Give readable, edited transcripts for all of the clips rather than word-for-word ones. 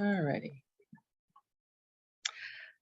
Alrighty.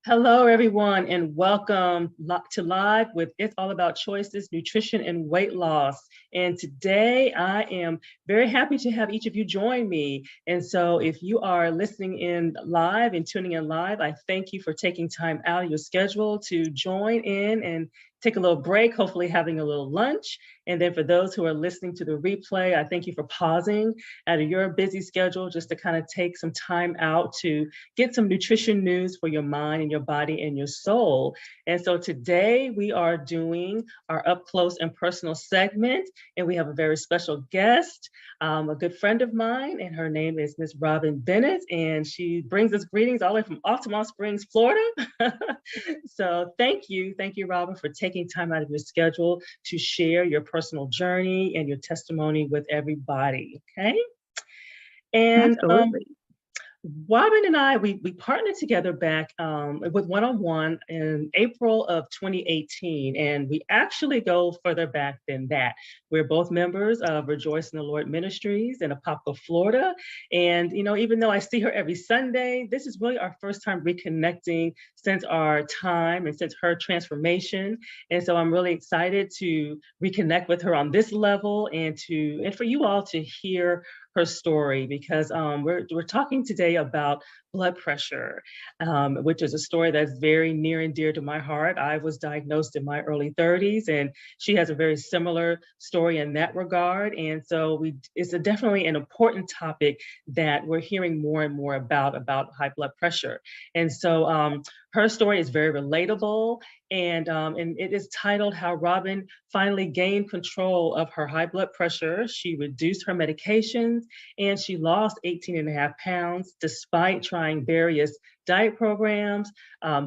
Hello, everyone, and welcome to Live with It's All About Choices, Nutrition, and Weight Loss. And today I am very happy to have each of you join me. And so if you are listening in live and tuning in live, I thank you for taking time out of your schedule to join in and take a little break, hopefully having a little lunch. And then for those who are listening to the replay, I thank you for pausing out of your busy schedule just to kind of take some time out to get some nutrition news for your mind and your body and your soul. And so today we are doing our up close and personal segment, and we have a very special guest, a good friend of mine, and her name is Miss Robin Bennett, and she brings us greetings all the way from Altamont Springs, Florida. So thank you, Robin, for taking time out of your schedule to share your personal journey and your testimony with everybody. Okay. And Absolutely. Robin and I, we partnered together back with One-on-One in April of 2018, and we actually go further back than that. We're both members of Rejoice in the Lord Ministries in Apopka, Florida. And, you know, even though I see her every Sunday, this is really our first time reconnecting since our time and since her transformation. And so I'm really excited to reconnect with her on this level and for you all to hear her story, because we're talking today about blood pressure, which is a story that's very near and dear to my heart. I was diagnosed in my early 30s, and she has a very similar story in that regard. And so it's definitely an important topic that we're hearing more and more about high blood pressure. And so her story is very relatable, and it is titled How Robin Finally Gained Control of Her High Blood Pressure. She reduced her medications, and she lost 18.5 pounds despite trying various diet programs,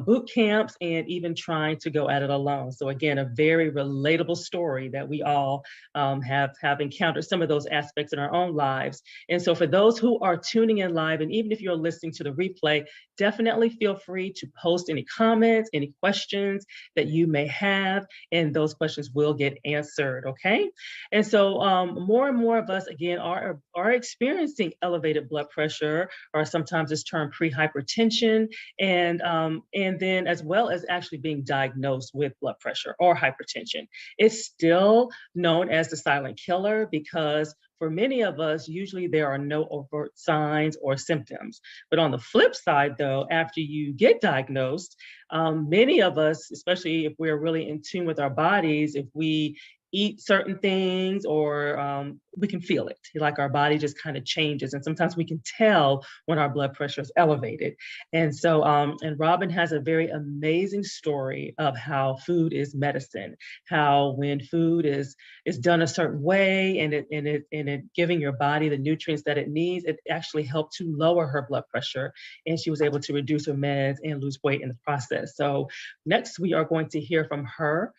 boot camps, and even trying to go at it alone. So again, a very relatable story that we all have encountered some of those aspects in our own lives. And so for those who are tuning in live, and even if you're listening to the replay, definitely feel free to post any comments, any questions that you may have, and those questions will get answered, okay? And so more and more of us, again, are experiencing elevated blood pressure, or sometimes it's termed pre-hypertension, and then as well as actually being diagnosed with blood pressure or hypertension. It's still known as the silent killer because for many of us, usually there are no overt signs or symptoms. But on the flip side, though, after you get diagnosed, many of us, especially if we're really in tune with our bodies, if we eat certain things, or we can feel it, like our body just kind of changes. And sometimes we can tell when our blood pressure is elevated. And so, and Robin has a very amazing story of how food is medicine, how when food is done a certain way and it giving your body the nutrients that it needs, it actually helped to lower her blood pressure. And she was able to reduce her meds and lose weight in the process. So next we are going to hear from her,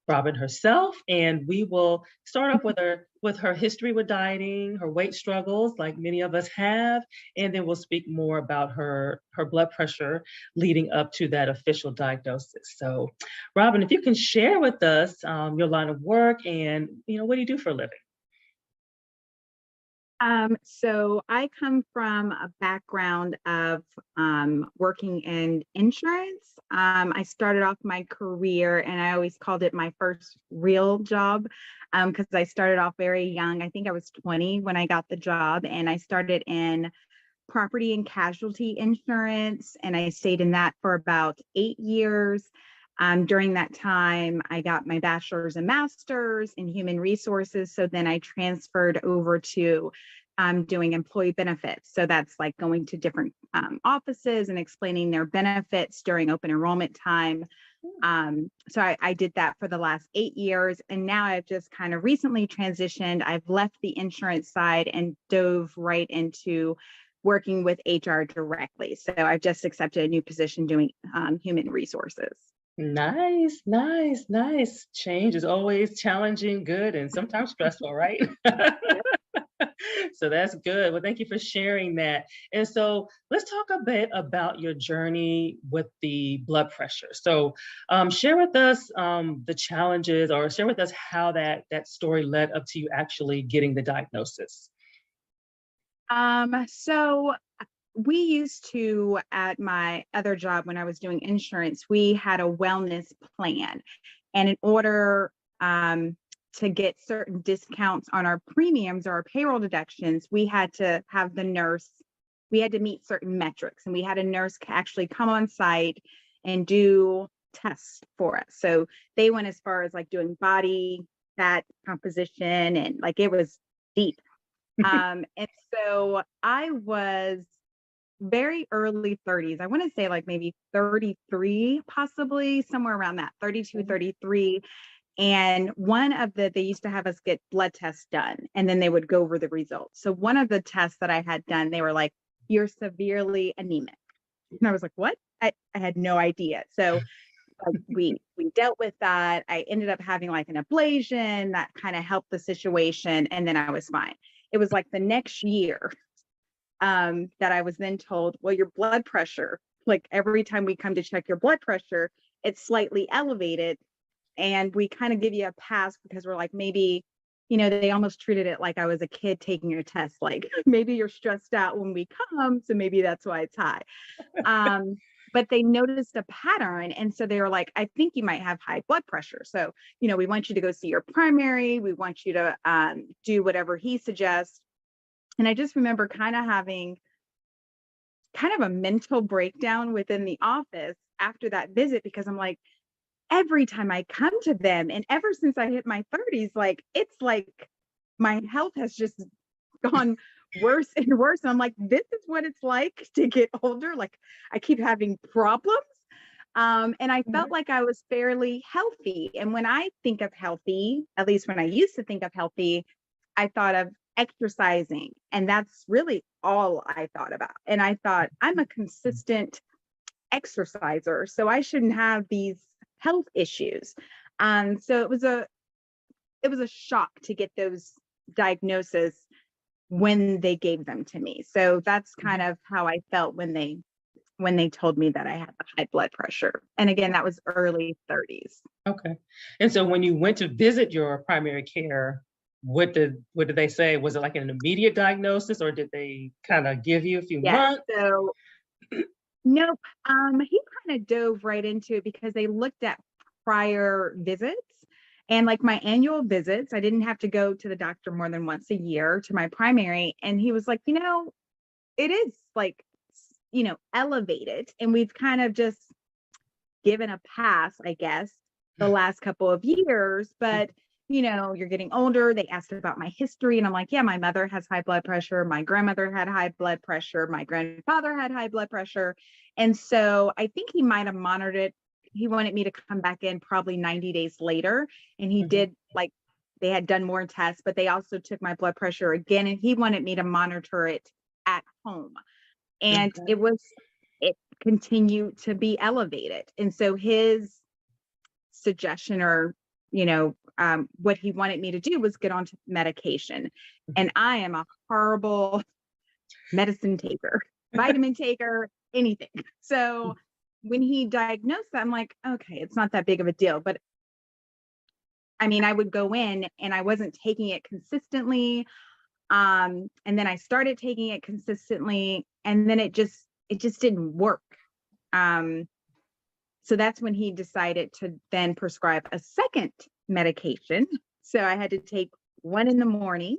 Robin herself, and we will start off with her history with dieting, her weight struggles, like many of us have, and then we'll speak more about her blood pressure leading up to that official diagnosis. So, Robin, if you can share with us your line of work and what do you do for a living? So I come from a background of working in insurance. I started off my career, and I always called it my first real job because I started off very young. I think I was 20 when I got the job, and I started in property and casualty insurance, and I stayed in that for about 8 years. During that time, I got my bachelor's and master's in human resources. So then I transferred over to doing employee benefits. So that's like going to different offices and explaining their benefits during open enrollment time. So I did that for the last 8 years. And now I've just kind of recently transitioned. I've left the insurance side and dove right into working with HR directly. So I've just accepted a new position doing human resources. Nice. Change is always challenging, good, and sometimes stressful, right? So that's good. Well, thank you for sharing that. And so let's talk a bit about your journey with the blood pressure. So share with us the challenges, or share with us how that story led up to you actually getting the diagnosis. So we used to, at my other job when I was doing insurance, we had a wellness plan. And in order to get certain discounts on our premiums or our payroll deductions, we had to have the nurse, we had to meet certain metrics, and we had a nurse actually come on site and do tests for us. So they went as far as like doing body fat composition, and like it was deep. And so I was very early 30s. I want to say like maybe 33, possibly somewhere around that, 32, 33. And one of they used to have us get blood tests done, and then they would go over the results. So one of the tests that I had done, they were like, "You're severely anemic." And I was like, "What?" I had no idea. So like we dealt with that. I ended up having like an ablation that kind of helped the situation, and then I was fine. It was like the next year that I was then told, well, your blood pressure, like every time we come to check your blood pressure, it's slightly elevated. And we kind of give you a pass because we're like, maybe, they almost treated it like I was a kid taking your test. Like maybe you're stressed out when we come, so maybe that's why it's high. But they noticed a pattern. And so they were like, I think you might have high blood pressure. So, we want you to go see your primary. We want you to do whatever he suggests. And I just remember kind of having kind of a mental breakdown within the office after that visit, because I'm like, every time I come to them, and ever since I hit my 30s, like it's like my health has just gone worse and worse. And I'm like, this is what it's like to get older. Like I keep having problems. And I felt like I was fairly healthy. And when I think of healthy, at least when I used to think of healthy, I thought of exercising. And that's really all I thought about. And I thought, I'm a consistent exerciser, so I shouldn't have these health issues. So it was a shock to get those diagnoses when they gave them to me. So that's kind of how I felt when they told me that I had the high blood pressure. And again, that was early 30s. Okay. And so when you went to visit your primary care, what did they say? Was it like an immediate diagnosis, or did they kind of give you a few months? So nope. He kind of dove right into it because they looked at prior visits and like my annual visits. I didn't have to go to the doctor more than once a year to my primary. And he was like, it is like, elevated. And we've kind of just given a pass, I guess, the last couple of years. But you're getting older. They asked about my history. And I'm like, yeah, my mother has high blood pressure. My grandmother had high blood pressure. My grandfather had high blood pressure. And so I think he might have monitored it. He wanted me to come back in probably 90 days later. And he did, like, they had done more tests, but they also took my blood pressure again. And he wanted me to monitor it at home. And it continued to be elevated. And so his suggestion, or what he wanted me to do, was get onto medication. And I am a horrible medicine taker, vitamin taker, anything. So when he diagnosed that, I'm like, okay, it's not that big of a deal. But I mean, I would go in and I wasn't taking it consistently. And then I started taking it consistently, and then it just didn't work. So that's when he decided to then prescribe a second medication. So I had to take one in the morning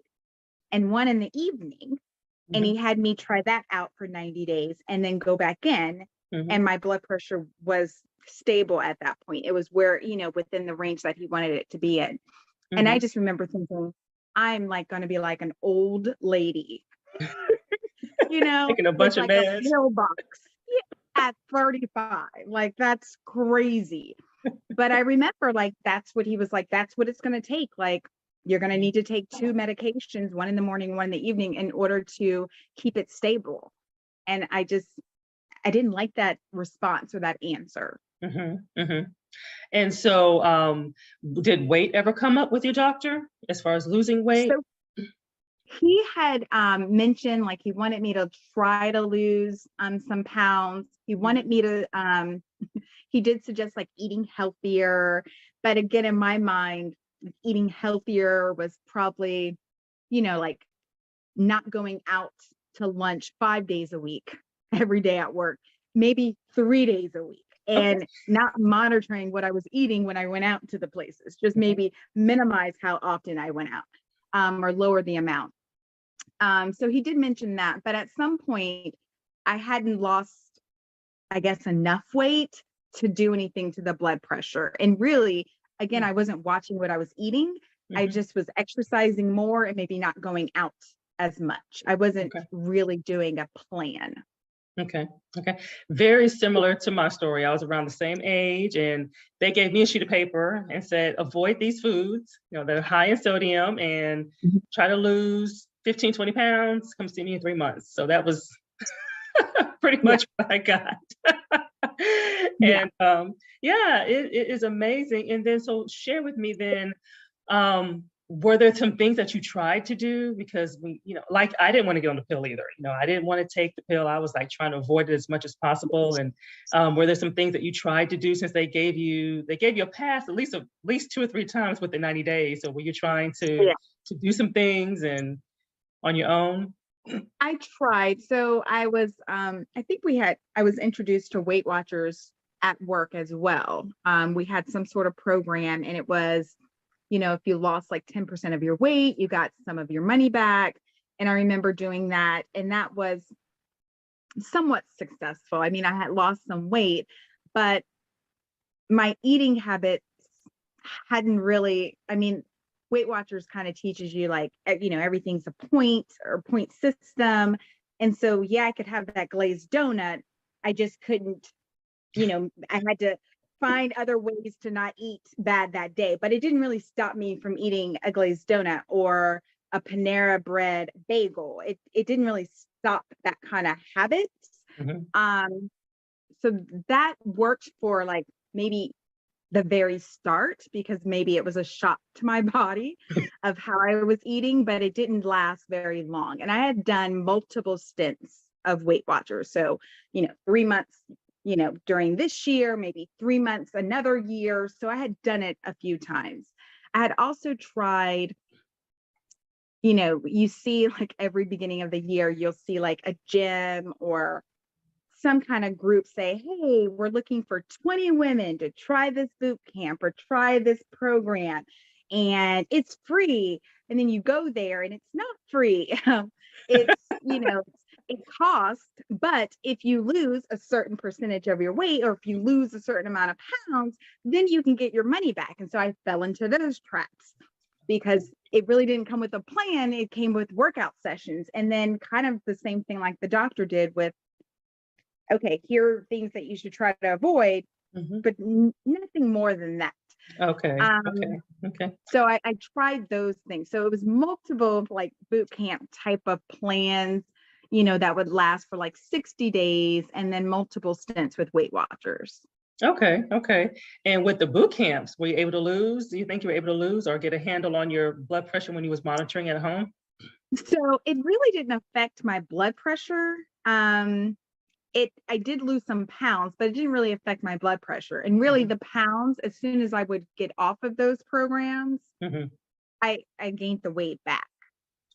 and one in the evening. And he had me try that out for 90 days and then go back in. And my blood pressure was stable at that point. It was where, within the range that he wanted it to be in. And I just remember thinking, I'm like going to be like an old lady, taking a bunch of like meds. A pillbox at 35. Like, that's crazy. But I remember, like, that's what he was like, that's what it's going to take. Like, you're going to need to take 2 medications, one in the morning, one in the evening, in order to keep it stable. And I didn't like that response or that answer. And so did weight ever come up with your doctor as far as losing weight? So he had mentioned, like, he wanted me to try to lose some pounds. He wanted me to, he did suggest like eating healthier. But again, in my mind, eating healthier was probably, like not going out to lunch 5 days a week, every day at work, maybe 3 days a week, Okay. and not monitoring what I was eating when I went out to the places, just Mhm. maybe minimize how often I went out, or lower the amount. So he did mention that, but at some point I hadn't lost, I guess, enough weight to do anything to the blood pressure. And really, again, I wasn't watching what I was eating. I Mhm. just was exercising more and maybe not going out as much. I wasn't Okay. really doing a plan. Okay. Okay. Very similar to my story. I was around the same age, and they gave me a sheet of paper and said, avoid these foods, they're high in sodium, and Mhm. try to lose 15, 20 pounds. Come see me in 3 months. So that was pretty Yeah. much what I got. Yeah. And yeah, it is amazing. And then, so share with me then, were there some things that you tried to do? Because like I didn't want to get on the pill either. I didn't want to take the pill. I was like trying to avoid it as much as possible. And were there some things that you tried to do, since they gave you a pass at least 2 or 3 times within 90 days? So were you trying to do some things and on your own? I tried. So I think I was introduced to Weight Watchers at work as well. We had some sort of program, and it was, if you lost like 10% of your weight, you got some of your money back. And I remember doing that, and that was somewhat successful. I mean, I had lost some weight, but my eating habits hadn't really, I mean, Weight Watchers kind of teaches you like, everything's a point or point system. And so, yeah, I could have that glazed donut. I just couldn't, I had to find other ways to not eat bad that day. But it didn't really stop me from eating a glazed donut or a Panera bread bagel. It didn't really stop that kind of habit. Mhm. Um, so that worked for like maybe the very start, because maybe it was a shock to my body of how I was eating, but it didn't last very long. And I had done multiple stints of Weight Watchers. So, 3 months, during this year, maybe 3 months, another year. So I had done it a few times. I had also tried, you see like every beginning of the year, you'll see like a gym or some kind of group say, hey, we're looking for 20 women to try this boot camp or try this program, and it's free. And then you go there and it's not free. It's, it costs, but if you lose a certain percentage of your weight, or if you lose a certain amount of pounds, then you can get your money back. And so I fell into those traps because it really didn't come with a plan. It came with workout sessions. And then kind of the same thing like the doctor did with, okay, here are things that you should try to avoid, Mhm. but nothing more than that. Okay. Um, Okay. Okay. so I tried those things. So it was multiple like boot camp type of plans, that would last for like 60 days, and then multiple stints with Weight Watchers. Okay, okay. And with the boot camps, were you able to lose? Do you think you were able to lose or get a handle on your blood pressure when you was monitoring at home? So it really didn't affect my blood pressure. I did lose some pounds, but it didn't really affect my blood pressure. And really Mhm. the pounds, as soon as I would get off of those programs, Mhm. I gained the weight back.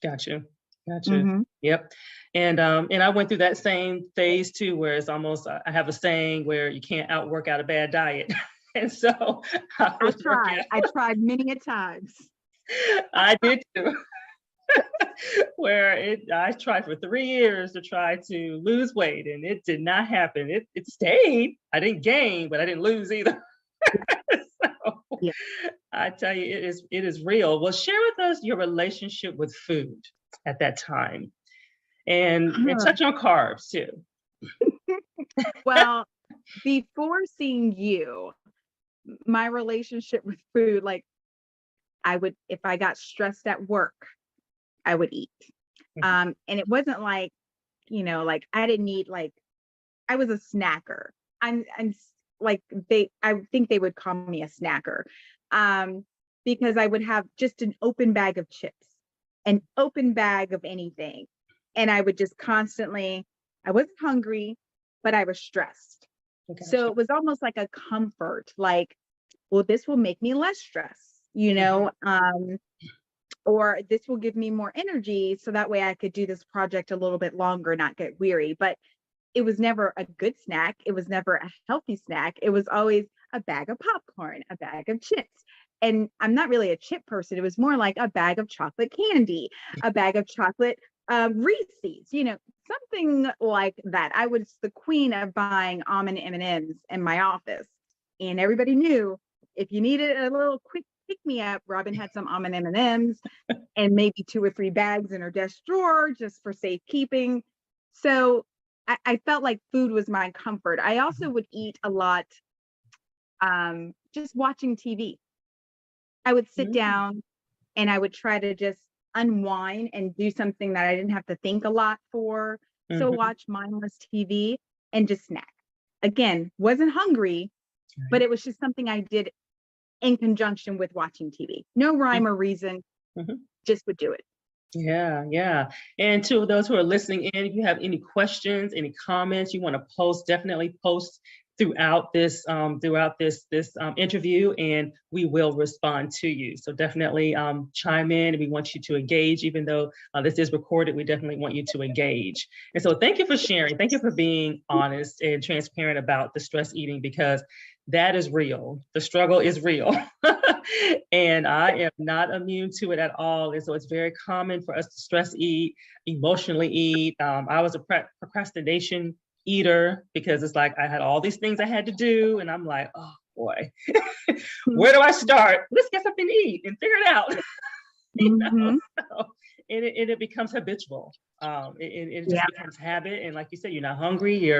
Got you. Got you. Mhm. Yep. And I went through that same phase too, where it's almost I have a saying where you can't outwork out a bad diet. And so I I would work tried. I out. tried many a times. I did too. I tried for 3 years to try to lose weight, and it did not happen. It stayed. I didn't gain, but I didn't lose either. So Yeah. I tell you, it is real. Well, share with us your relationship with food at that time, and touch on carbs too. Well, before seeing you, my relationship with food, like if I got stressed at work, I would eat. Mhm. And it wasn't like, like I didn't eat like I was a snacker. Like I think they would call me a snacker. Um, because I would have just an open bag of chips, an open bag of anything. And I would just constantly, I wasn't hungry, but I was stressed. I So got you. it was almost like a comfort, like, well, this will make me less stressed, Mhm. or this will give me more energy. So that way I could do this project a little bit longer, not get weary. But it was never a good snack. It was never a healthy snack. It was always a bag of popcorn, a bag of chips. And I'm not really a chip person. It was more like a bag of chocolate candy, a bag of chocolate Reese's, something like that. I was the queen of buying almond M&Ms in my office. And everybody knew if you needed a little quick pick me up, Robin had some almond M&Ms and maybe 2 or 3 bags in her desk drawer just for safekeeping. So I felt like food was my comfort. I also would eat a lot just watching TV. I would sit down and I would try to just unwind and do something that I didn't have to think a lot for. So watch mindless TV and just snack. Again, wasn't hungry, but it was just something I did in conjunction with watching TV. No rhyme or reason, just would do it. Yeah, yeah. And to those who are listening in, if you have any questions, any comments you want to post, definitely post throughout this interview, and we will respond to you. So definitely chime in. We want you to engage, even though this is recorded. We definitely want you to engage. And so thank you for sharing. Thank you for being honest and transparent about the stress eating, because that is real. The struggle is real. And I am not immune to it at all. And so it's very common for us to stress eat, emotionally eat. I was a procrastination eater, because it's like I had all these things I had to do, and I'm like, oh boy, where do I start? Let's get something to eat and figure it out. So, and it becomes habitual. It just becomes habit, and like you said, you're not hungry.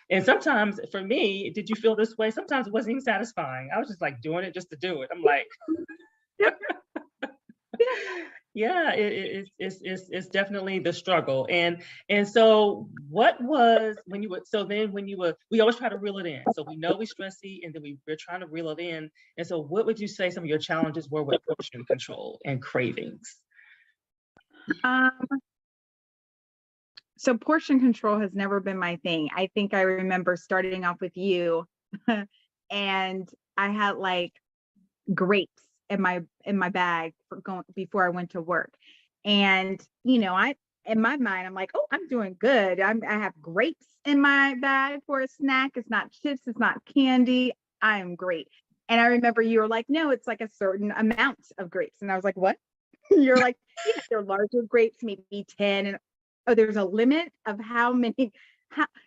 And sometimes, for me, did you feel this way? Sometimes it wasn't even satisfying. I was just like doing it just to do it. I'm like, yeah, it's definitely the struggle. And so what was when you were, so then when you were, we always try to reel it in. So we know we stress eat, and then we're trying to reel it in. And so what would you say some of your challenges were with portion control and cravings? So portion control has never been my thing. I think I remember starting off with you and I had like grapes in my bag before I went to work. And I in my mind, I'm like, oh, I'm doing good. I have grapes in my bag for a snack. It's not chips, it's not candy. I am great. And I remember you were like, no, it's like a certain amount of grapes. And I was like, what? You're like, yeah, they're larger grapes, maybe 10. And oh, there's a limit of how many,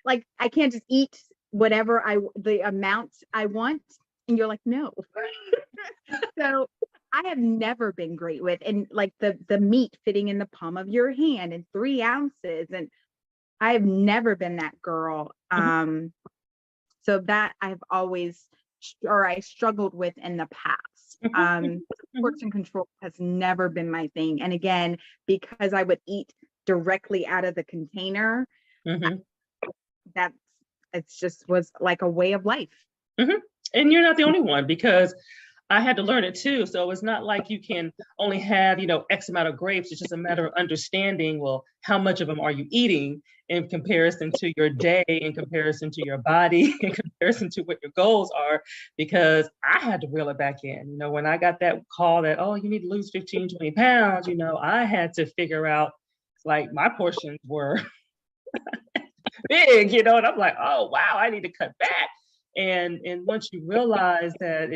like I can't just eat whatever the amount I want. And you're like, no. So I have never been great with, and like the meat fitting in the palm of your hand and 3 ounces. And I have never been that girl. So that I've always, or I struggled with in the past. Portion control has never been my thing. And again, because I would eat directly out of the container, it's just was like a way of life. And you're not the only one, because I had to learn it too. So it's not like you can only have, X amount of grapes. It's just a matter of understanding, well, how much of them are you eating in comparison to your day, in comparison to your body, in comparison to what your goals are, because I had to reel it back in. When I got that call that, oh, you need to lose 15, 20 pounds, I had to figure out, like, my portions were big, and I'm like, oh, wow, I need to cut back. And once you realize that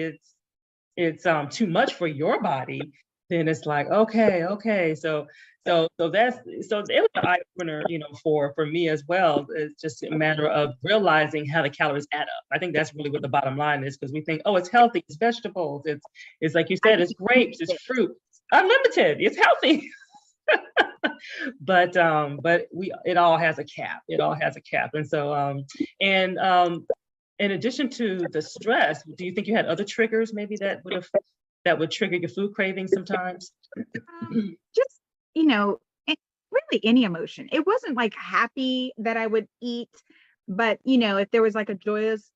it's too much for your body, then it's like, okay. So it was an eye opener, for me as well. It's just a matter of realizing how the calories add up. I think that's really what the bottom line is, because we think, oh, it's healthy, it's vegetables, it's like you said, it's grapes, it's fruit, unlimited, it's healthy. But it all has a cap. It all has a cap. And so in addition to the stress, do you think you had other triggers maybe that would trigger your food craving sometimes? Just, really any emotion. It wasn't like happy that I would eat, but if there was like a joyous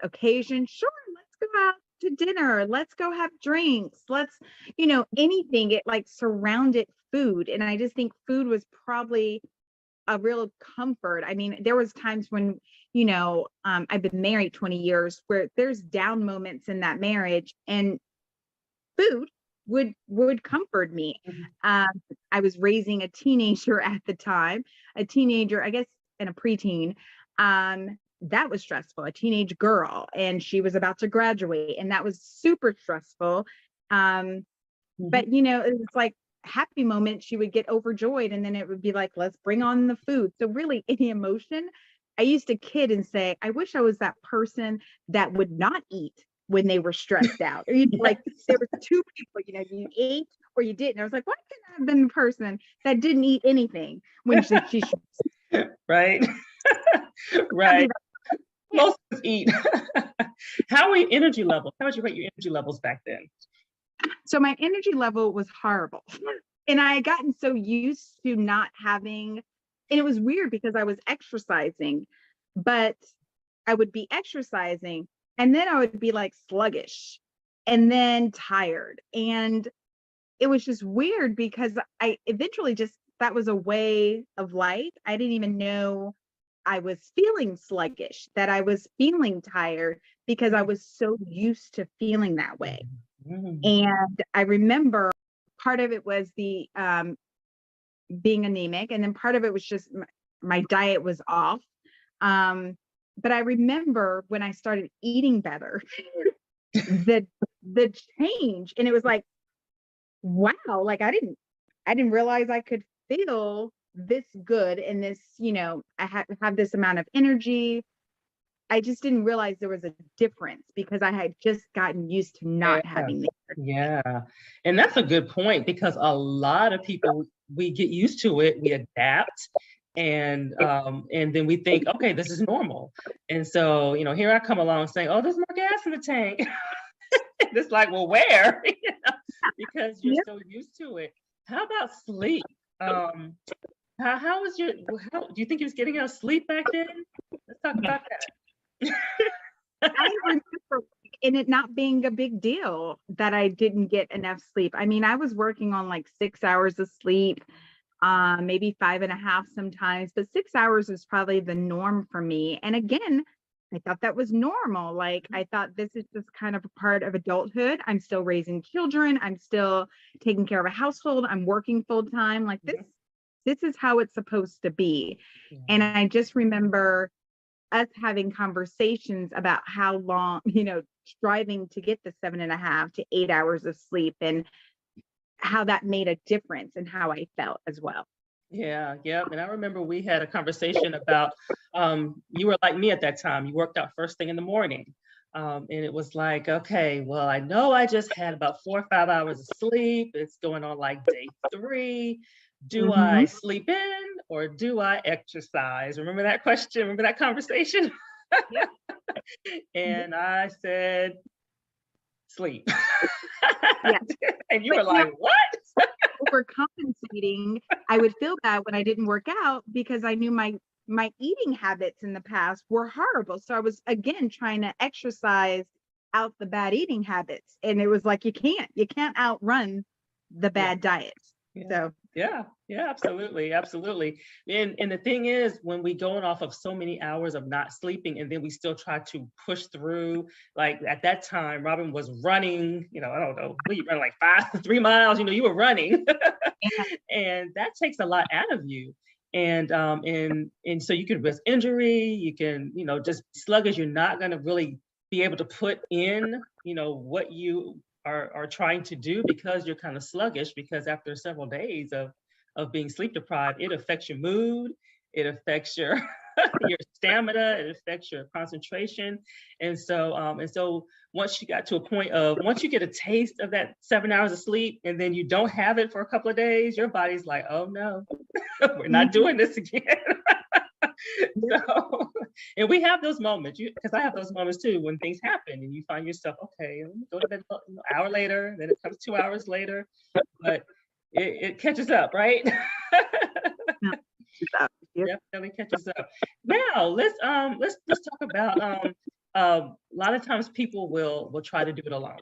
occasion, sure, let's go out to dinner, let's go have drinks, let's, anything. It like surrounded food. And I just think food was probably a real comfort. I mean, there was times when, I've been married 20 years where there's down moments in that marriage, and food would comfort me. I was raising a teenager at the time, I guess, and a preteen. That was stressful, a teenage girl, and she was about to graduate, and that was super stressful. Mhm. But it's like happy moment, she would get overjoyed, and then it would be like, let's bring on the food. So really any emotion, I used to kid and say, I wish I was that person that would not eat when they were stressed out. Or like Yes. there were two people, you ate or you didn't. I was like, why can't I have been the person that didn't eat anything when she should Right. be Right. that? Yeah. Most of us eat. How are your energy levels? How would you rate your energy levels back then? So my energy level was horrible. And I had gotten so used to not having, and it was weird because I was exercising, but I would be exercising and then I would be like sluggish and then tired. And it was just weird because I eventually just, that was a way of life. I didn't even know I was feeling sluggish, that I was feeling tired because I was so used to feeling that way. Mm. And I remember part of it was the being anemic, and then part of it was just my diet was off. Um, but I remember when I started eating better, the the change, and it was like, wow, like I didn't realize I could feel this good and this, I have this amount of energy. I just didn't realize there was a difference because I had just gotten used to Yeah. not having the energy. Yeah. And that's a good point because a lot of people, we get used to it, we adapt, and then we think, okay, this is normal. And so, here I come along saying, oh, there's more gas in the tank. It's like, well, where? Because you're Yep. so used to it. How about sleep? Um, how was your, how do you think you was getting enough sleep back then? Let's talk about that. I remember and it not being a big deal that I didn't get enough sleep. I mean, I was working on like 6 hours of sleep, maybe 5.5 sometimes, but 6 hours was probably the norm for me. And again, I thought that was normal. Like I thought this is just kind of a part of adulthood. I'm still raising children. I'm still taking care of a household. I'm working full time. Like this, Mhm. this is how it's supposed to be. And Yeah. I just remember us having conversations about how long, striving to get the 7.5 to 8 hours of sleep and how that made a difference in how I felt as well. Yeah, yep. And I remember we had a conversation about you were like me at that time. You worked out first thing in the morning. And it was like, okay, well, I know I just had about 4 or 5 hours of sleep. It's going on like day three. Do I Mm-hmm. sleep in or do I exercise? Remember that question? Remember that conversation? Yep. And I said, sleep. Yeah. And you But were like, what? overcompensating, I would feel bad when I didn't work out because I knew my eating habits in the past were horrible. So I was again trying to exercise out the bad eating habits. And it was like you can't outrun the Yeah. bad diets. Yeah. So Yeah. Yeah, absolutely. Absolutely. And the thing is, when we going off of so many hours of not sleeping and then we still try to push through, like at that time, Robin was running, I don't know, what you run like 3 miles, you were running. yeah. And that takes a lot out of you. And so you could risk injury, you can, just be sluggish, you're not gonna really be able to put in, what you are trying to do because you're kind of sluggish because after several days of being sleep deprived, it affects your mood, it affects your your stamina, it affects your concentration. And so once you got to a point of once you get a taste of that 7 hours of sleep and then you don't have it for a couple of days, your body's like, oh no, we're not Mhm. doing this again. So, and we have those moments, because I have those moments too when things happen and you find yourself, okay, let me go to bed an hour later, then it comes 2 hours later, but it catches up, right? Yeah. Yep. Definitely catches up. Now let's talk about a lot of times people will try to do it alone.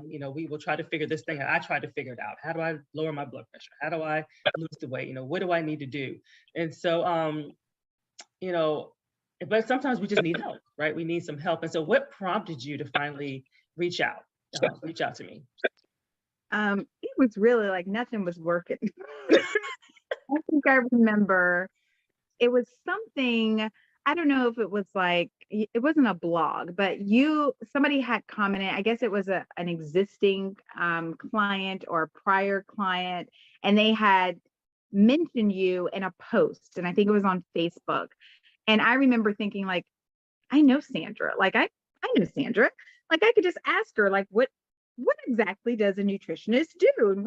We will try to figure this thing out. I tried to figure it out. How do I lower my blood pressure? How do I lose the weight? What do I need to do? And so you know, but sometimes we just need help, right? We need some help. And so what prompted you to finally reach out to me? It was really like nothing was working. I think I remember it was something. I don't know if it was like, it wasn't a blog, but somebody had commented, I guess it was an existing client or a prior client, and they had mentioned you in a post, and I think it was on Facebook. And I remember thinking like, I know Sandra. Like I know Sandra. Like I could just ask her, like, what exactly does a nutritionist do? And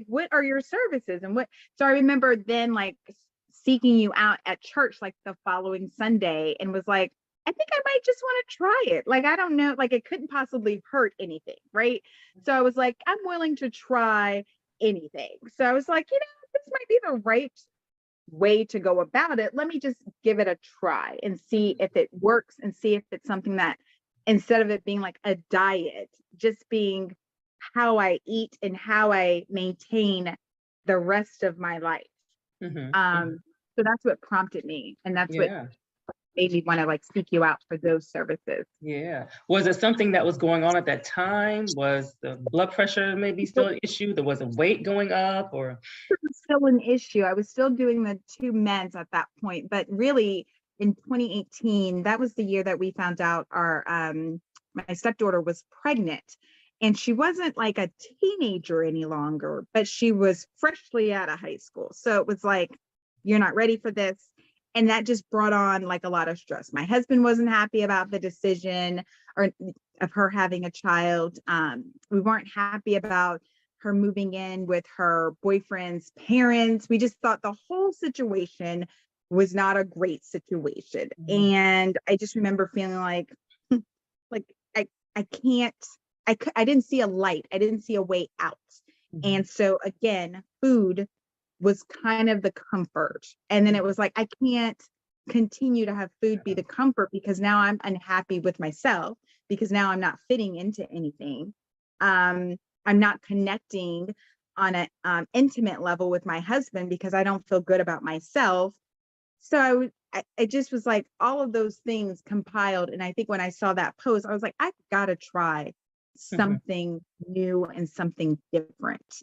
what are your services? And what so I remember then like seeking you out at church like the following Sunday and was like, I think I might just want to try it. Like, I don't know, like it couldn't possibly hurt anything, right? So I was like, I'm willing to try anything. So I was like, this might be the right way to go about it. Let me just give it a try and see if it works and see if it's something that instead of it being like a diet, just being how I eat and how I maintain the rest of my life. So that's what prompted me. And that's what Yeah. made me want to like seek you out for those services. Yeah. Was it something that was going on at that time? Was the blood pressure maybe still an issue? There was a weight going up or? It was still an issue. I was still doing the 2 meds at that point, but really in 2018, that was the year that we found out my stepdaughter was pregnant. And she wasn't like a teenager any longer, but she was freshly out of high school. So it was like, you're not ready for this. And that just brought on like a lot of stress. My husband wasn't happy about the decision of her having a child. We weren't happy about her moving in with her boyfriend's parents. We just thought the whole situation was not a great situation. And I just remember feeling like I can't, I didn't see a light. I didn't see a way out. And so again, food was kind of the comfort. And then it was like, I can't continue to have food be the comfort because now I'm unhappy with myself because now I'm not fitting into anything. I'm not connecting on an intimate level with my husband because I don't feel good about myself. So it just was like all of those things compiled. And I think when I saw that post, I was like, I've got to try something new and something different.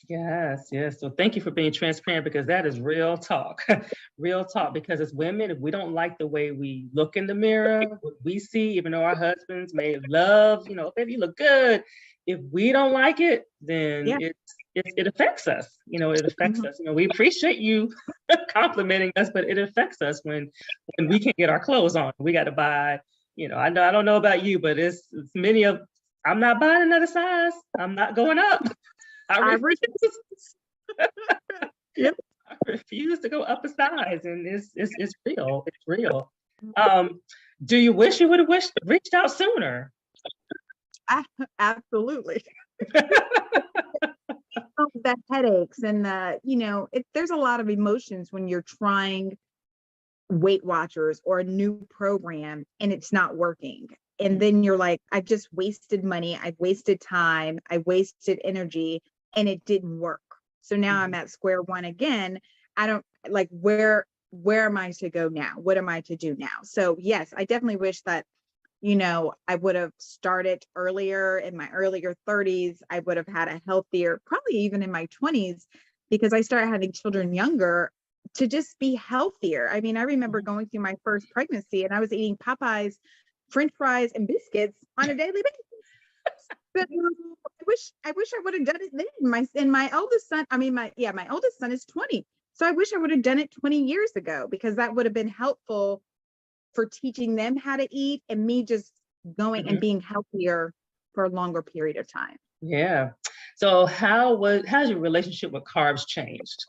Yes, yes. So thank you for being transparent because that is real talk. Real talk. Because as women, if we don't like the way we look in the mirror, what we see, even though our husbands may love, baby, you look good. If we don't like it, then it affects us. It affects us. We appreciate you complimenting us, but it affects us when we can't get our clothes on. We got to buy. I don't know about you, but it's many of. I'm not buying another size. I'm not going up. I refuse. Yep. I refuse to go up a size, and it's real. It's real. Do you wish you would have reached out sooner? Absolutely. The headaches and there's a lot of emotions when you're trying Weight Watchers or a new program and it's not working. And then you're like, I've just wasted money. I've wasted time. I wasted energy and it didn't work. So now I'm at square one again. I don't like where am I to go now? What am I to do now? So yes, I definitely wish that, I would have started earlier in my earlier 30s. I would have had a healthier, probably even in my 20s, because I started having children younger to just be healthier. I mean, I remember going through my first pregnancy and I was eating Popeyes, French fries, and biscuits on a daily basis. But I wish I would have done it then. My oldest son, my oldest son is 20. So I wish I would have done it 20 years ago because that would have been helpful for teaching them how to eat and me just going and being healthier for a longer period of time. Yeah. So how's your relationship with carbs changed?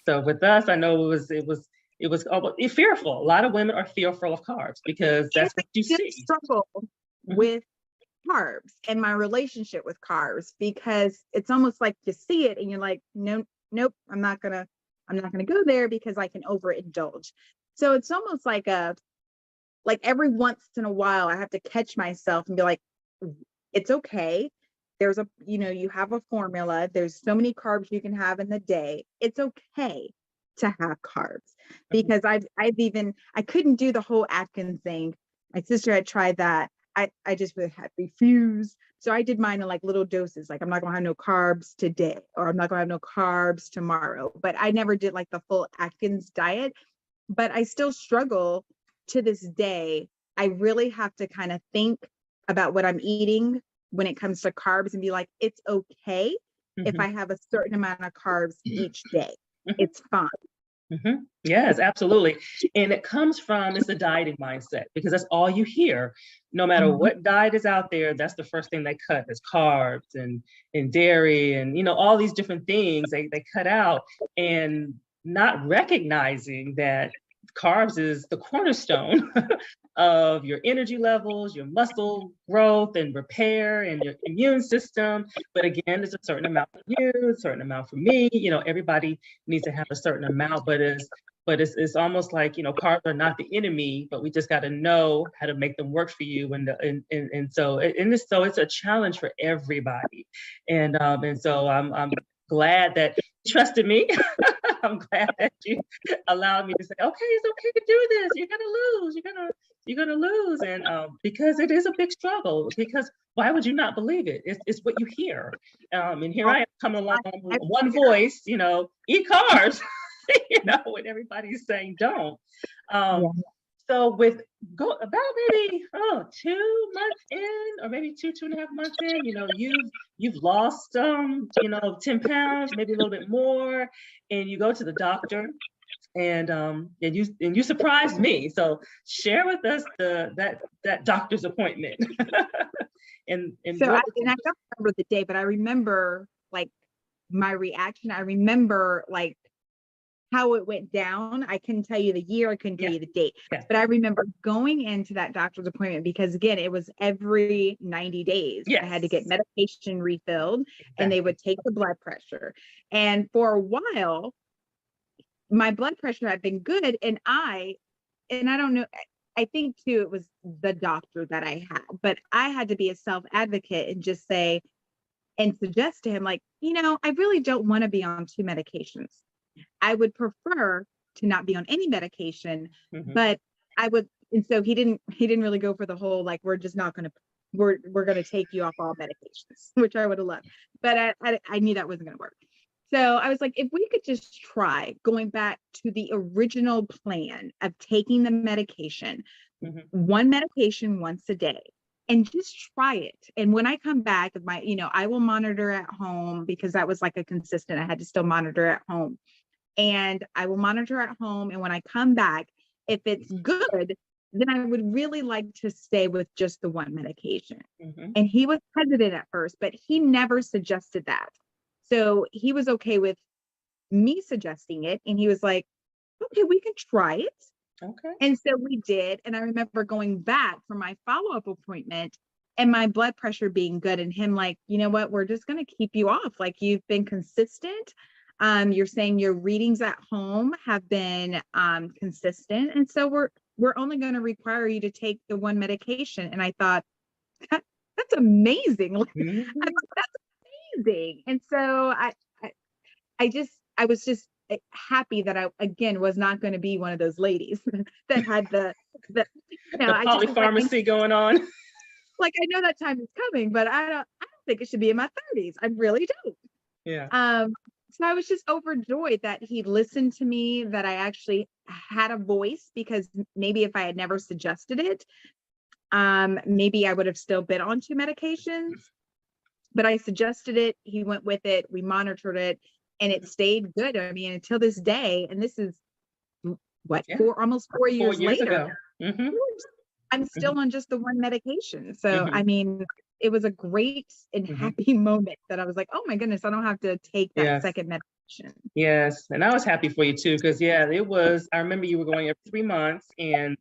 So with us, I know it was fearful. A lot of women are fearful of carbs because that's what you see. Struggle with carbs and my relationship with carbs because it's almost like you see it and you're like, nope, I'm not gonna go there because I can overindulge. So it's almost like every once in a while I have to catch myself and be like, it's okay. There's you have a formula. There's so many carbs you can have in the day. It's okay to have carbs because I couldn't do the whole Atkins thing. My sister had tried that. I just had refused. So I did mine in like little doses. Like I'm not gonna have no carbs today, or I'm not gonna have no carbs tomorrow. But I never did like the full Atkins diet. But I still struggle to this day, I really have to kind of think about what I'm eating when it comes to carbs and be like, it's okay if Mhm. I have a certain amount of carbs each day. Mhm. It's fine. Yes, absolutely. And it comes from, it's a dieting mindset, because that's all you hear. No matter Mhm. what diet is out there, that's the first thing they cut is carbs and dairy and all these different things they cut out, and not recognizing that carbs is the cornerstone of your energy levels, your muscle growth and repair, and your immune system. But again, there's a certain amount for you, a certain amount for me. Everybody needs to have a certain amount, but it's almost like, carbs are not the enemy, but we just got to know how to make them work for you. And it's a challenge for everybody. And so I'm glad that you trusted me. I'm glad that you allowed me to say, okay, it's okay to do this. You're gonna lose. You're gonna lose. And because it is a big struggle. Because why would you not believe it? It's what you hear. And here I am coming along with one voice. Eat carbs. When everybody's saying don't. Um, Yeah. so with about maybe 2 months in, or maybe 2.5 months in, you've lost 10 pounds, maybe a little bit more, and you go to the doctor, and you surprised me. So share with us that doctor's appointment. and So what I don't remember the day, but I remember like my reaction. I remember like how it went down. I couldn't tell you the year, I couldn't tell yeah you the date, yeah but I remember going into that doctor's appointment because again, it was every 90 days. I had to get yes medication refilled and they exactly would take the blood pressure. And for a while, my blood pressure had been good. And I don't know, I think too, it was the doctor that I had, but I had to be a self advocate and just say, and suggest to him, like, I really don't want to be on two medications. I would prefer to not be on any medication, hmm but I would, and so he didn't really go for the whole, like, we're just not going to, we're going to take you off all medications, which I would have loved, but I knew that wasn't going to work. So I was like, if we could just try going back to the original plan of taking the medication, hmm one medication once a day, and just try it. And when I come back with I will monitor at home because that was like a consistent, I had to still monitor at home. And I will monitor at home. And when I come back, if it's good, then I would really like to stay with just the one medication. hmm And he was hesitant at first, but he never suggested that. So he was okay with me suggesting it. And he was like, okay, we can try it. okay And so we did. And I remember going back for my follow up appointment and my blood pressure being good, and him like, you know what, we're just going to keep you off. Like, you've been consistent. You're saying your readings at home have been consistent. And so we're only going to require you to take the one medication. And I thought, that's amazing. hmm That's amazing. And so I, I was just happy that I again was not going to be one of those ladies that had the the I just was like, polypharmacy going on. I know that time is coming, but I don't think it should be in my 30s. I really don't. Yeah. So I was just overjoyed that he listened to me, that I actually had a voice, because maybe if I had never suggested it, maybe I would have still been on two medications. But I suggested it, he went with it, we monitored it, and it stayed good. I mean, until this day, and this is what, Yeah. almost 4 years 4 years later, ago. hmm I'm hmm still on just the one medication. So, hmm I mean, it was a great and hmm happy moment that I was like, oh my goodness, I don't have to take that Yes. second medication. Yes. And I was happy for you too, because yeah, I remember you were going every 3 months, and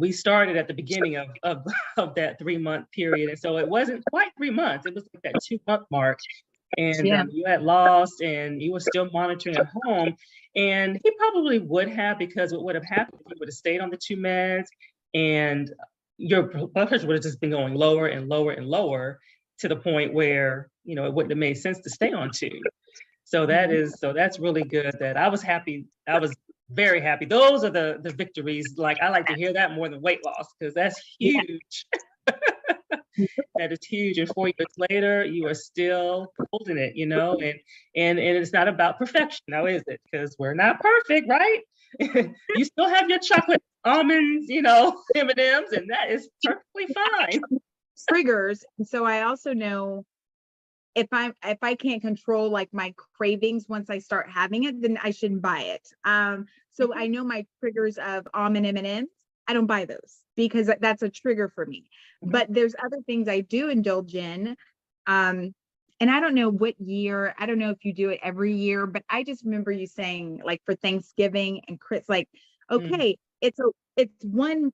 we started at the beginning of that 3 month period. And so it wasn't quite 3 months. It was like that 2 month mark. And Yeah. you had lost, and you were still monitoring at home. And he probably would have, because what would have happened if you would have stayed on the two meds, and your blood pressure would have just been going lower and lower and lower, to the point where, it wouldn't have made sense to stay on two. So that's really good. That I was happy. I was very happy. Those are the victories. Like, I like to hear that more than weight loss, because that's Yeah. huge. That is huge. And 4 years later, you are still holding it, and it's not about perfection now, is it? Because we're not perfect, right? You still have your chocolate almonds, you know, M&Ms, and that is perfectly fine. Triggers. And so I also know if I can't control like my cravings once I start having it, then I shouldn't buy it. So I know my triggers of almond M&Ms. I don't buy those because that's a trigger for me. Mhm. But there's other things I do indulge in. Um, and I don't know what year, I don't know if you do it every year, but I just remember you saying like for Thanksgiving and Chris, like, Mm. okay, it's one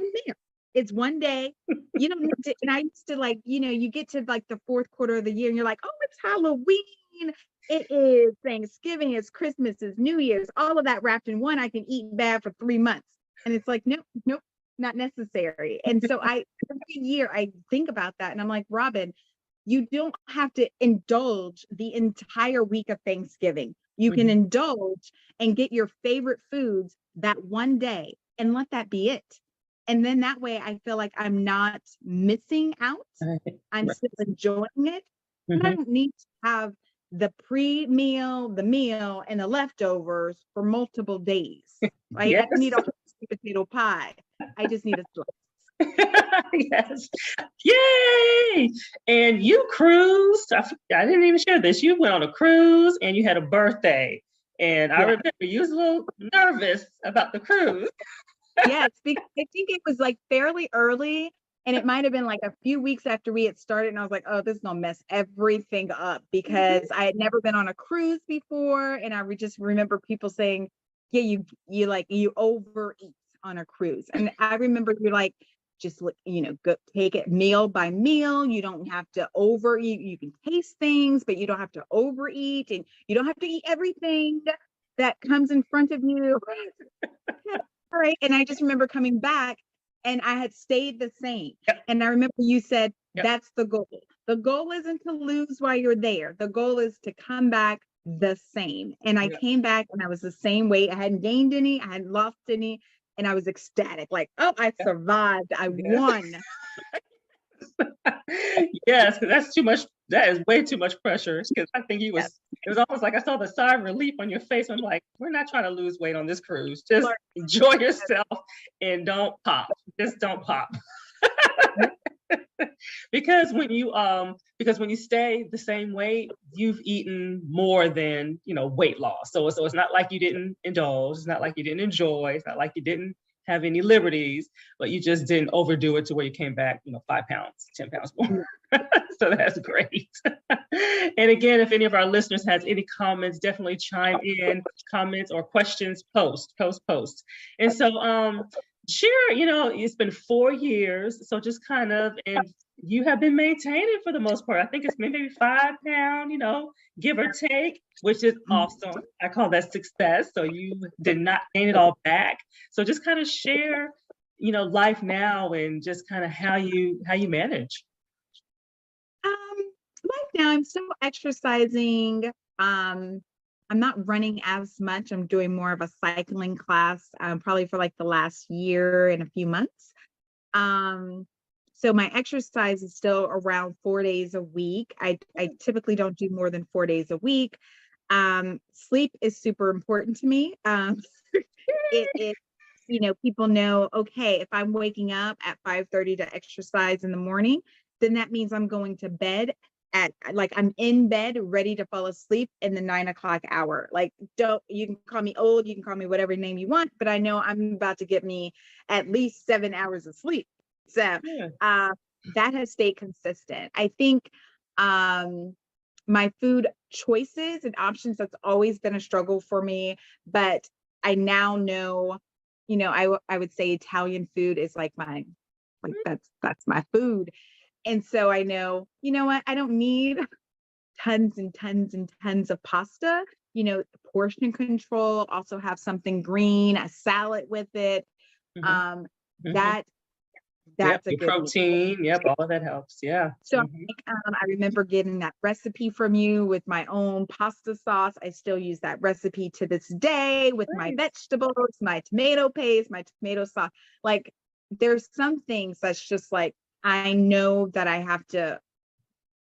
meal. It's one day. You don't need to, and I used to like, you get to like the fourth quarter of the year and you're like, oh, it's Halloween. It is Thanksgiving, it's Christmas, it's New Year's, all of that wrapped in one. I can eat bad for 3 months. And it's like, nope, nope, not necessary. And so every year I think about that and I'm like, Robin, you don't have to indulge the entire week of Thanksgiving. You can Mhm. indulge and get your favorite foods that one day and let that be it. And then that way I feel like I'm not missing out. Right. I'm Right. still enjoying it. And I Mhm. don't need to have the pre-meal, the meal, and the leftovers for multiple days. Right? I don't Yes. need a whole sweet potato pie. I just need a slice. Yes. Yay! And you cruised. I didn't even share this. You went on a cruise and you had a birthday. And I Yeah. remember you was a little nervous about the cruise. Yes, because I think it was like fairly early and it might have been like a few weeks after we had started and I was like, oh, this is gonna mess everything up because I had never been on a cruise before and I would just remember people saying, yeah, you overeat on a cruise. And I remember you're like, just go take it meal by meal. You don't have to overeat. You can taste things, but you don't have to overeat and you don't have to eat everything that comes in front of you. All right. And I just remember coming back and I had stayed the same. Yep. And I remember you said, Yep. that's the goal. The goal isn't to lose while you're there. The goal is to come back the same. And I Yep. came back and I was the same weight. I hadn't gained any, I hadn't lost any. And I was ecstatic, like, oh, I survived. I Yes. won. Yes, because that's too much. That is way too much pressure. Because I think you Yes. was. It was almost like I saw the sigh of relief on your face. I'm like, we're not trying to lose weight on this cruise. Just enjoy yourself and don't pop. Just don't pop. Because when you stay the same weight, you've eaten more than weight loss. So it's not like you didn't indulge. It's not like you didn't enjoy. It's not like you didn't have any liberties, but you just didn't overdo it to where you came back, 5 pounds, 10 pounds more. So that's great. And again, if any of our listeners has any comments, definitely chime in. Comments or questions, post. And so share, it's been 4 years, so just kind of, and you have been maintaining for the most part. I think it's maybe 5 pound, give or take, which is awesome. I call that success. So you did not gain it all back. So just kind of share, life now and just kind of how you manage. Right now I'm still exercising. I'm not running as much. I'm doing more of a cycling class, probably for like the last year and a few months. Um, so my exercise is still around 4 days a week. I typically don't do more than 4 days a week. Sleep is super important to me. It people know, okay, if I'm waking up at 5:30 to exercise in the morning, then that means I'm going to bed at like I'm in bed ready to fall asleep in the 9 o'clock hour. Like, don't, you can call me old, you can call me whatever name you want, but I know I'm about to get me at least 7 hours of sleep. So Yeah. that has stayed consistent. I think my food choices and options, that's always been a struggle for me, but I now know, I would say Italian food is like that's my food. And so I know, you know what, I don't need tons and tons and tons of pasta. Portion control, also have something green, a salad with it. Mhm. Um, Mhm. that Yep, that's a your good meal. protein. Yep, all of that helps. Yeah. So Mhm. I remember getting that recipe from you with my own pasta sauce. I still use that recipe to this day with my Nice. vegetables, my tomato paste, my tomato sauce. Like, there's some things that's just like I know that I have to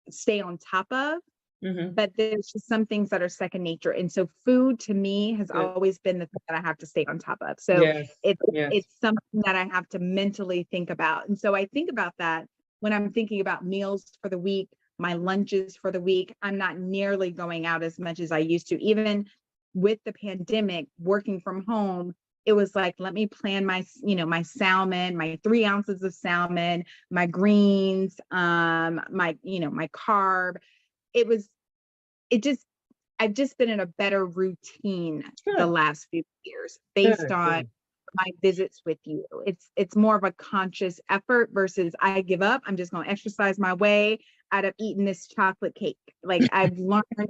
stay on top of. but there's just some things that are second nature. And so food to me has Good. always been the thing that I have to stay on top of. So Yes. it's Yes. it's something that I have to mentally think about. And so I think about that when I'm thinking about meals for the week, my lunches for the week. I'm not nearly going out as much as I used to. Even with the pandemic, working from home, it was like, let me plan my, my salmon, my 3 ounces of salmon, my greens, my carb. It was, it just, I've just been in a better routine the Good. last few years based Good. on Good. my visits with you. It's more of a conscious effort versus I give up. I'm just going to exercise my way out of eating this chocolate cake. Like I've learned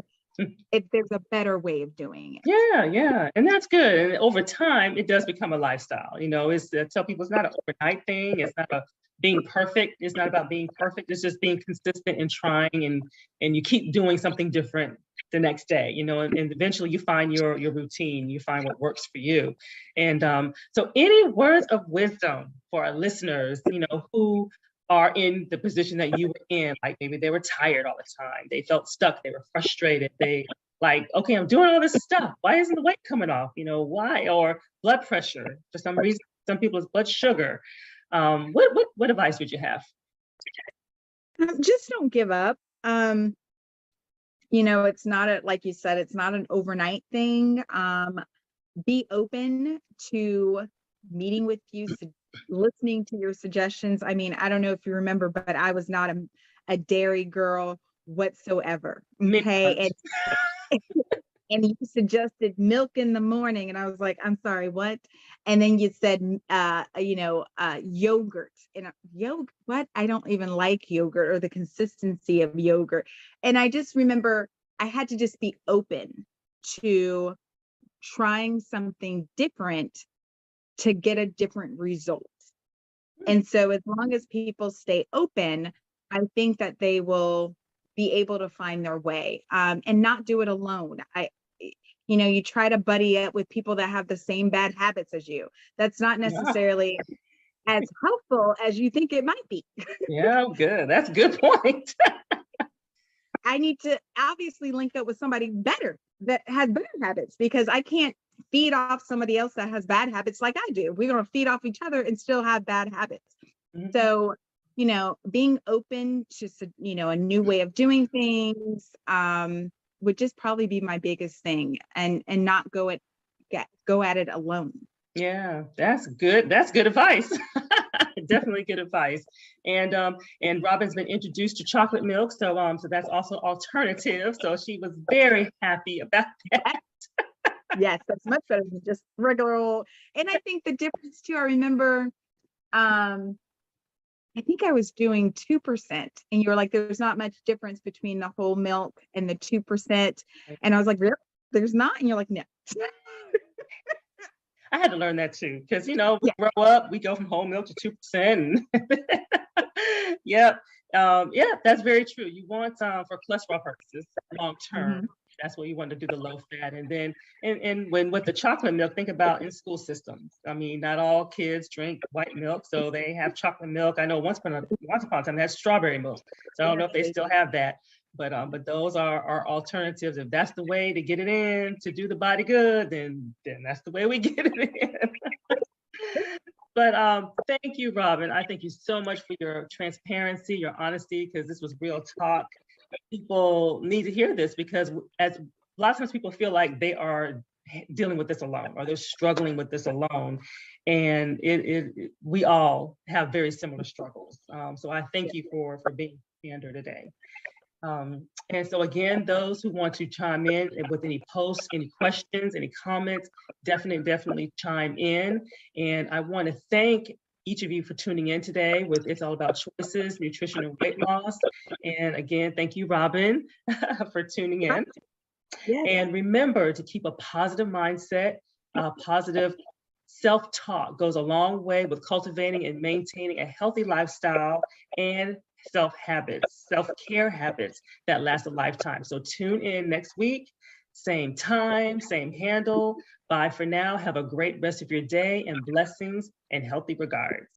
if there's a better way of doing it. Yeah, yeah, and that's good. And over time, it does become a lifestyle. It's I tell people it's not an overnight thing. It's not a being perfect. It's not about being perfect. It's just being consistent and trying, and you keep doing something different the next day. And eventually you find your routine. You find what works for you. And so, any words of wisdom for our listeners, who are in the position that you were in, like maybe they were tired all the time, they felt stuck, they were frustrated, they like, okay, I'm doing all this stuff. Why isn't the weight coming off? Why? Or blood pressure for some reason. Some people's blood sugar. What advice would you have? Just don't give up. It's not like you said, it's not an overnight thing. Be open to meeting with you, listening to your suggestions. I mean, I don't know if you remember, but I was not a dairy girl whatsoever. Okay. And you suggested milk in the morning, and I was like, I'm sorry, what? And then you said, yogurt. And yogurt, what? I don't even like yogurt or the consistency of yogurt. And I just remember I had to just be open to trying something different to get a different result. And so as long as people stay open, I think that they will be able to find their way, and not do it alone. You try to buddy up with people that have the same bad habits as you. That's not necessarily as helpful as you think it might be. Yeah, good. That's a good point. I need to obviously link up with somebody better that has better habits, because I can't feed off somebody else that has bad habits like I do. We're going to feed off each other and still have bad habits. Mm-hmm. So, being open to, a new way of doing things, would just probably be my biggest thing, and not go at it alone. Yeah, that's good. That's good advice. Definitely good advice. And Robin's been introduced to chocolate milk, so that's also alternative. So she was very happy about that. Yes, that's much better than just regular old. And I think the difference too, I remember, I think I was doing 2%, and you were like, there's not much difference between the whole milk and the 2%. And I was like, really? There's not? And you're like, no. I had to learn that too, because we grow up, we go from whole milk to 2%. Yep. Yeah, that's very true. You want for cholesterol purposes, long term. Mm-hmm. That's what you want to do, the low fat. And then and when with the chocolate milk, think about in school systems. I mean, not all kids drink white milk, so they have chocolate milk. I know once upon a time they had strawberry milk. So I don't know if they still have that. But those are alternatives. If that's the way to get it in to do the body good, then that's the way we get it in. But thank you, Robin. I thank you so much for your transparency, your honesty, because this was real talk. People need to hear this, because as a lot of times people feel like they are dealing with this alone, or they're struggling with this alone, and we all have very similar struggles. So I thank you for being here today. And so again, those who want to chime in with any posts, any questions, any comments, definitely chime in. And I want to thank each of you for tuning in today with It's All About Choices, Nutrition and Weight Loss. And again, thank you, Robin, for tuning in. Yes. And remember to keep a positive mindset. Positive self-talk goes a long way with cultivating and maintaining a healthy lifestyle and self-care habits that last a lifetime. So tune in next week, same time, same handle. Bye for now. Have a great rest of your day, and blessings and healthy regards.